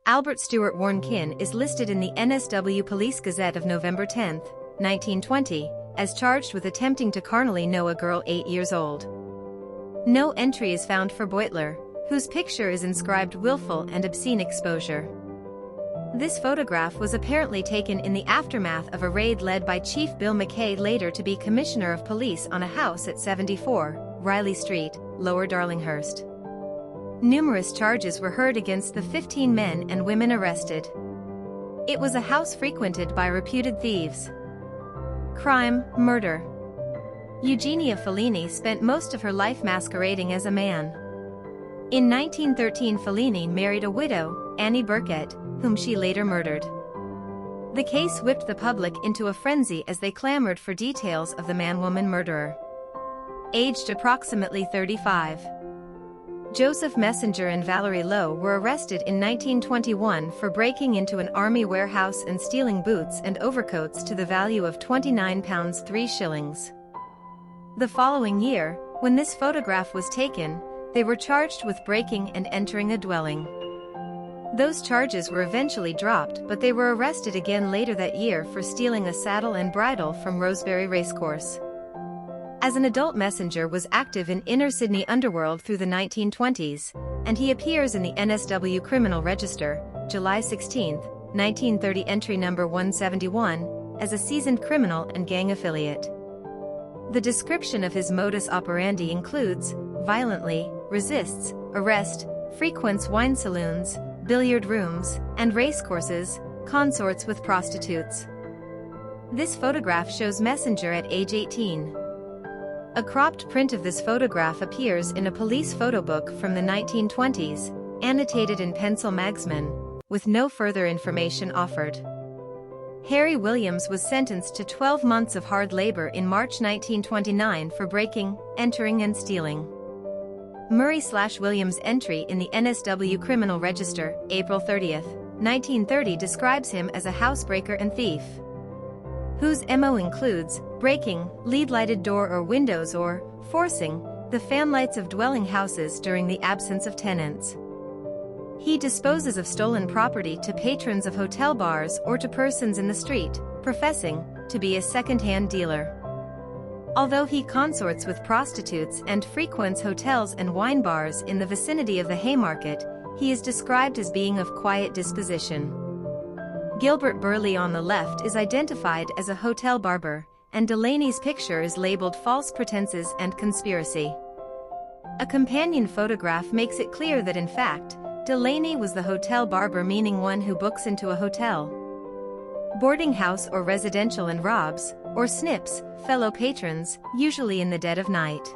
Albert Stewart Warnkin is listed in the NSW Police Gazette of November 10, 1920, as charged with attempting to carnally know a girl 8 years old. No entry is found for Beutler, whose picture is inscribed willful and obscene exposure. This photograph was apparently taken in the aftermath of a raid led by Chief Bill McKay, later to be Commissioner of Police, on a house at 74 Riley Street, Lower Darlinghurst. Numerous charges were heard against the 15 men and women arrested. It was a house frequented by reputed thieves. Crime: murder. Eugenia Fellini spent most of her life masquerading as a man. In 1913, Fellini married a widow, Annie Burkett, whom she later murdered. The case whipped the public into a frenzy as they clamored for details of the man-woman murderer. Aged approximately 35, Joseph Messenger and Valerie Lowe were arrested in 1921 for breaking into an army warehouse and stealing boots and overcoats to the value of £29 3 shillings. The following year, when this photograph was taken, they were charged with breaking and entering a dwelling. Those charges were eventually dropped, but they were arrested again later that year for stealing a saddle and bridle from Rosebery Racecourse. As an adult, Messenger was active in inner Sydney underworld through the 1920s, and he appears in the NSW Criminal Register, July 16, 1930, entry number 171, as a seasoned criminal and gang affiliate. The description of his modus operandi includes: violently resists arrest, frequents wine saloons, billiard rooms, and racecourses, consorts with prostitutes. This photograph shows Messenger at age 18. A cropped print of this photograph appears in a police photo book from the 1920s, annotated in pencil magsman, with no further information offered. Harry Williams was sentenced to 12 months of hard labor in March 1929 for breaking, entering and stealing. Murray/Williams' entry in the NSW Criminal Register, April 30, 1930, describes him as a housebreaker and thief, whose MO includes breaking lead-lighted door or windows or forcing the fanlights of dwelling houses during the absence of tenants. He disposes of stolen property to patrons of hotel bars or to persons in the street, professing to be a second-hand dealer. Although he consorts with prostitutes and frequents hotels and wine bars in the vicinity of the Haymarket, he is described as being of quiet disposition. Gilbert Burley on the left is identified as a hotel barber, and Delaney's picture is labeled false pretenses and conspiracy. A companion photograph makes it clear that in fact, Delaney was the hotel barber, meaning one who books into a hotel, boarding house or residential and robs, or snips, fellow patrons, usually in the dead of night.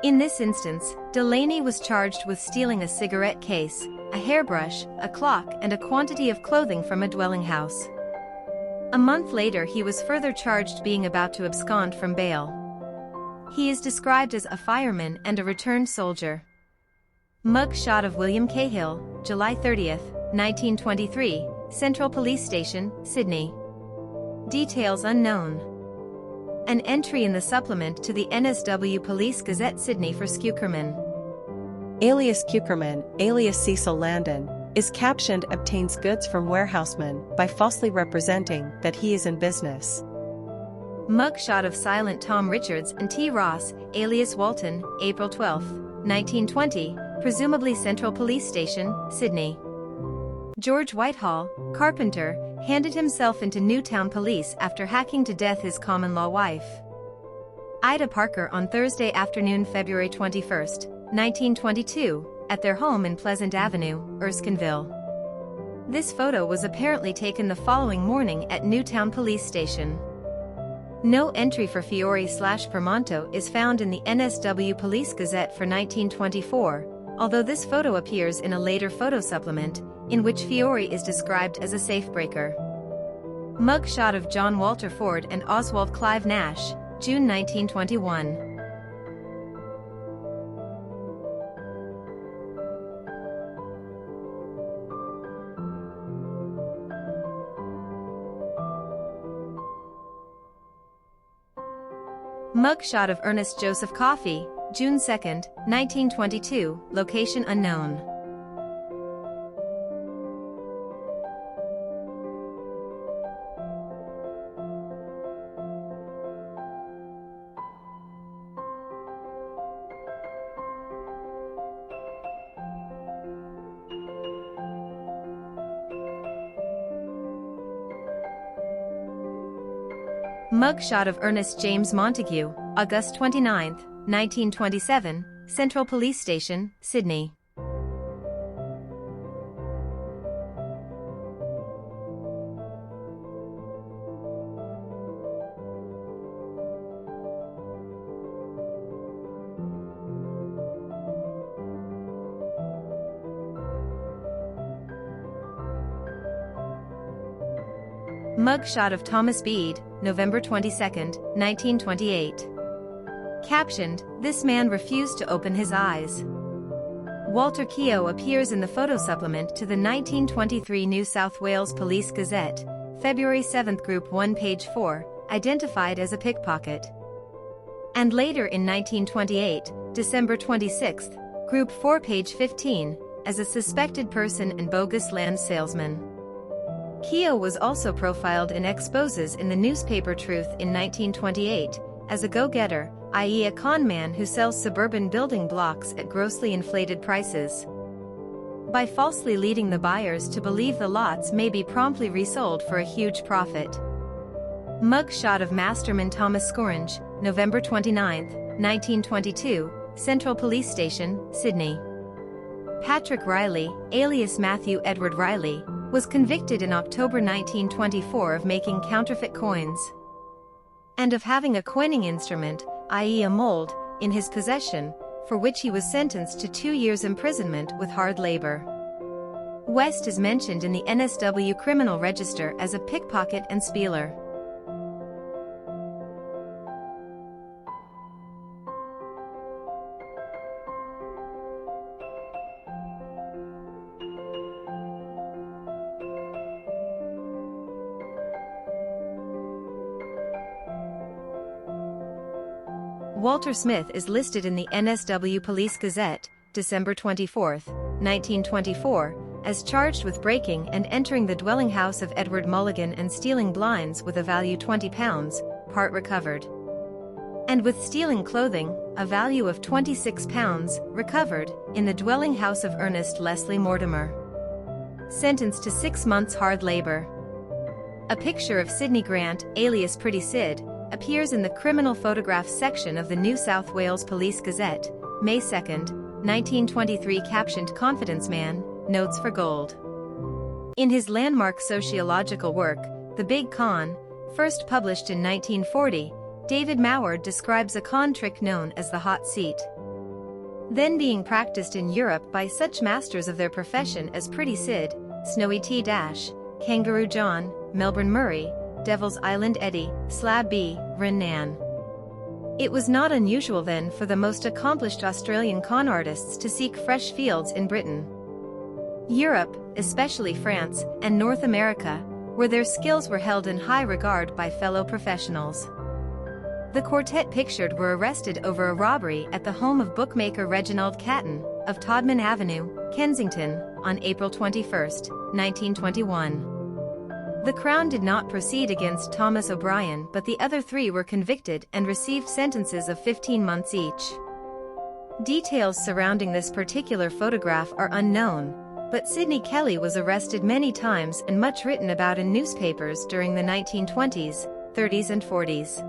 In this instance, Delaney was charged with stealing a cigarette case, a hairbrush, a clock, and a quantity of clothing from a dwelling house. A month later, he was further charged being about to abscond from bail. He is described as a fireman and a returned soldier. Mug shot of William Cahill, July 30, 1923, Central Police Station, Sydney. Details unknown. An entry in the supplement to the NSW Police Gazette, Sydney, for Skeukerman. Alias Skeukerman, alias Cecil Landon, is captioned "obtains goods from warehouseman" by falsely representing that he is in business. Mugshot of Silent Tom Richards and T. Ross, alias Walton, April 12, 1920, presumably Central Police Station, Sydney. George Whitehall, carpenter, handed himself into Newtown Police after hacking to death his common-law wife, Ida Parker, on Thursday afternoon, February 21, 1922, at their home in Pleasant Avenue, Erskineville. This photo was apparently taken the following morning at Newtown Police Station. No entry for Fiore/Permonto is found in the NSW Police Gazette for 1924, although this photo appears in a later photo supplement, in which Fiore is described as a safebreaker. Mugshot of John Walter Ford and Oswald Clive Nash, June 1921. Mugshot of Ernest Joseph Coffey, June 2, 1922, location unknown. Mugshot of Ernest James Montague, August 29, 1927, Central Police Station, Sydney. Mugshot of Thomas Bede, November 22, 1928. Captioned, "This man refused to open his eyes." Walter Keough appears in the photo supplement to the 1923 New South Wales Police Gazette, February 7, Group 1, page 4, identified as a pickpocket. And later in 1928, December 26, Group 4, page 15, as a suspected person and bogus land salesman. Keough was also profiled in exposes in the newspaper Truth in 1928, as a go-getter, i.e. a con man who sells suburban building blocks at grossly inflated prices. By falsely leading the buyers to believe the lots may be promptly resold for a huge profit. Mugshot of Masterman Thomas Scorange, November 29, 1922, Central Police Station, Sydney. Patrick Riley, alias Matthew Edward Riley, was convicted in October 1924 of making counterfeit coins and of having a coining instrument, i.e. a mold, in his possession, for which he was sentenced to 2 years imprisonment with hard labor. West is mentioned in the NSW criminal register as a pickpocket and spieler. Walter Smith is listed in the NSW Police Gazette, December 24, 1924, as charged with breaking and entering the dwelling house of Edward Mulligan and stealing blinds with a value £20, part recovered. And with stealing clothing, a value of £26, recovered, in the dwelling house of Ernest Leslie Mortimer. Sentenced to 6 months hard labor. A picture of Sidney Grant, alias Pretty Sid, appears in the criminal photographs section of the New South Wales Police Gazette, May 2, 1923, captioned "Confidence Man, Notes for Gold." In his landmark sociological work, The Big Con, first published in 1940, David Moward describes a con trick known as the hot seat. Then being practiced in Europe by such masters of their profession as Pretty Sid, Snowy T. Kangaroo John, Melbourne Murray, Devil's Island Eddie, Slab B, Rin Nan. It was not unusual then for the most accomplished Australian con artists to seek fresh fields in Britain, Europe, especially France, and North America, where their skills were held in high regard by fellow professionals. The quartet pictured were arrested over a robbery at the home of bookmaker Reginald Catton, of Todman Avenue, Kensington, on April 21, 1921. The Crown did not proceed against Thomas O'Brien, but the other 3 were convicted and received sentences of 15 months each. Details surrounding this particular photograph are unknown, but Sidney Kelly was arrested many times and much written about in newspapers during the 1920s, 30s and 40s.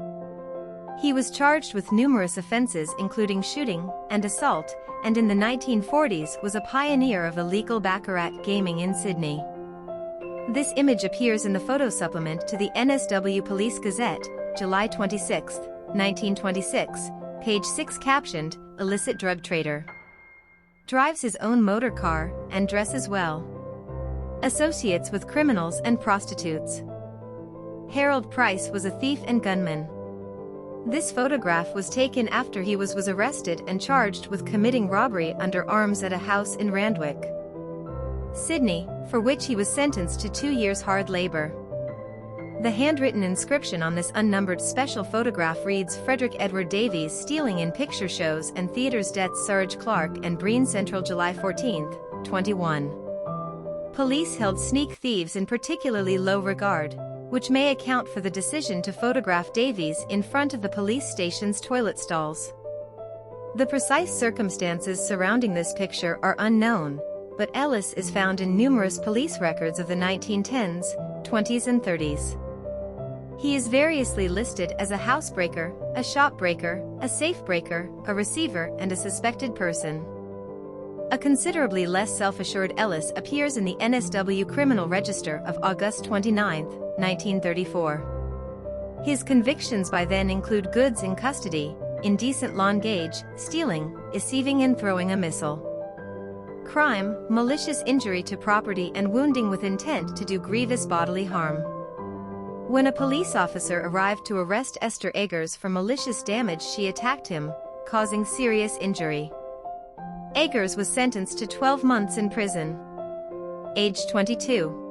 He was charged with numerous offenses including shooting and assault, and in the 1940s was a pioneer of illegal baccarat gaming in Sydney. This image appears in the photo supplement to the NSW Police Gazette, July 26, 1926, page 6, captioned, "Illicit Drug Trader. Drives his own motor car and dresses well. Associates with criminals and prostitutes. Harold Price was a thief and gunman." This photograph was taken after he was arrested and charged with committing robbery under arms at a house in Randwick, Sydney, for which he was sentenced to 2 years hard labor. The handwritten inscription on this unnumbered special photograph reads, "Frederick Edward Davies stealing in picture shows and theaters, deaths Surge Clark and Breen Central, July 14, 21. Police held sneak thieves in particularly low regard, which may account for the decision to photograph Davies in front of the police station's toilet stalls." The precise circumstances surrounding this picture are unknown, but Ellis is found in numerous police records of the 1910s, 20s and 30s. He is variously listed as a housebreaker, a shopbreaker, a safebreaker, a receiver, and a suspected person. A considerably less self-assured Ellis appears in the NSW Criminal Register of August 29, 1934. His convictions by then include goods in custody, indecent lawn gauge, stealing, deceiving and throwing a missile. Crime, malicious injury to property and wounding with intent to do grievous bodily harm. When a police officer arrived to arrest Esther Eggers for malicious damage, she attacked him, causing serious injury. Eggers was sentenced to 12 months in prison. Age 22.